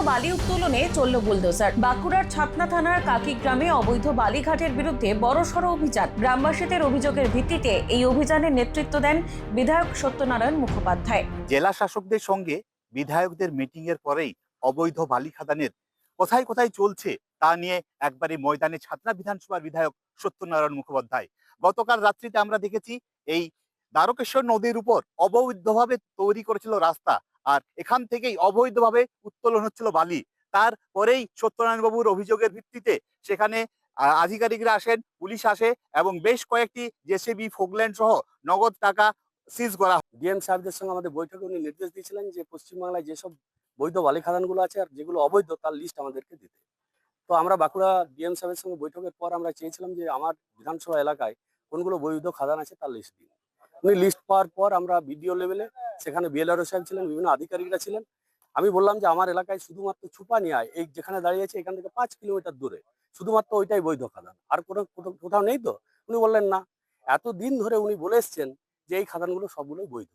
বালি উত্তোলনে চলল বুলডোজার। বাঁকুড়ার ছাতনা থানার কাকি গ্রামে অবৈধ বালিঘাটের বিরুদ্ধে বড়সড় অভিযান। গ্রামবাসীদের অভিযোগের ভিত্তিতে এই অভিযানের নেতৃত্ব দেন বিধায়ক সত্যনারায়ণ মুখোপাধ্যায়। জেলা শাসকদের সঙ্গে বিধায়কদের মিটিং এর পরেই অবৈধ বালি খাদানের কোথায় কোথায় চলছে তা নিয়ে একবারে ময়দানে ছাতনা বিধানসভার বিধায়ক সত্যনারায়ণ মুখোপাধ্যায়। গতকাল রাত্রিতে আমরা দেখেছি এই দ্বারকেশ্বর নদীর উপর অবৈধভাবে তৈরি করেছিল রাস্তা, আর এখান থেকেই অবৈধভাবে উত্তোলন হচ্ছিল বালি। তারপরেই সত্যনারায়ণ বাবুর অভিযোগের ভিত্তিতে সেখানে আধিকারিকরা আসেন, পুলিশ আসে এবং বেশ কয়েকটি জেসিবি, ফোকল্যান্ড সহ নগদ টাকা সিজ করা। ডিএম সাহেবদের সঙ্গে আমাদের বৈঠকে উনি নির্দেশ দিয়েছিলেন যে পশ্চিমবাংলায় যেসব বৈধ বালি খাদানগুলো আছে আর যেগুলো অবৈধ তার লিস্ট আমাদেরকে দিতে। তো আমরা বাঁকুড়া ডিএম সাহেবের সঙ্গে বৈঠকের পর আমরা চেয়েছিলাম যে আমার বিধানসভা এলাকায় কোনগুলো বৈধ খাদান আছে তার লিস্ট দিন। উনি লিস্ট পাওয়ার পর আমরা বিডিও লেভেলে, সেখানে বিএলআরও সাহেব ছিলেন, বিভিন্ন আধিকারিকরা ছিলেন। আমি বললাম যে আমার এলাকায় শুধুমাত্র ছুপানিয়ায় এই যেখানে দাঁড়িয়ে আছে এখান থেকে 5 কিলোমিটার দূরে শুধুমাত্র ওইটাই বৈধ খাদান, আর কোথাও নেই। তো উনি বললেন না, এতদিন ধরে উনি বলে এসছেন যে এই খাদানগুলো সবগুলোই বৈধ।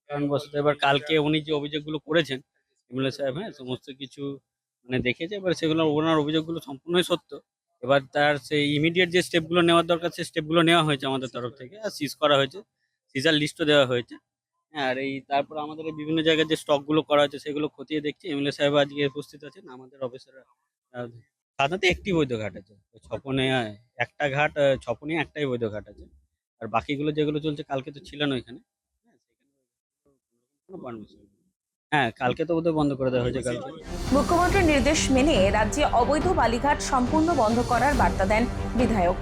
কারণবশত এবার কালকে উনি যে অভিযোগগুলো করেছেন এমএলএ সাহেব, হ্যাঁ, সমস্ত কিছু মানে দেখেছে। এবার সেগুলো ওনার অভিযোগগুলো সম্পূর্ণই সত্য। এবার তার সেই ইমিডিয়েট যে স্টেপগুলো নেওয়ার দরকার সেই স্টেপগুলো নেওয়া হয়েছে আমাদের তরফ থেকে, আর সিজ করা হয়েছে, সিজার লিস্টও দেওয়া হয়েছে। হ্যাঁ, আর এই তারপর আমাদের এই বিভিন্ন জায়গায় যে স্টকগুলো করা হয়েছে সেগুলো খতিয়ে দেখছি। এমএলএ সাহেব আজকে উপস্থিত আছেন, আমাদের অফিসাররা। সাধারণত একটি বৈধ ঘাট আছে, ছপনে একটা ঘাট, ছপনে একটাই বৈধ ঘাট আছে। আর বাকিগুলো যেগুলো চলছে, কালকে তো ছিল না ওইখানে। হ্যাঁ, কালকে তো ওদের বন্ধ করে দেওয়া হয়েছে কালকে। মুখ্যমন্ত্রীর নির্দেশ মেনে রাজ্যে অবৈধ বালিঘাট সম্পূর্ণ বন্ধ করার বার্তা দেন বিধায়ক।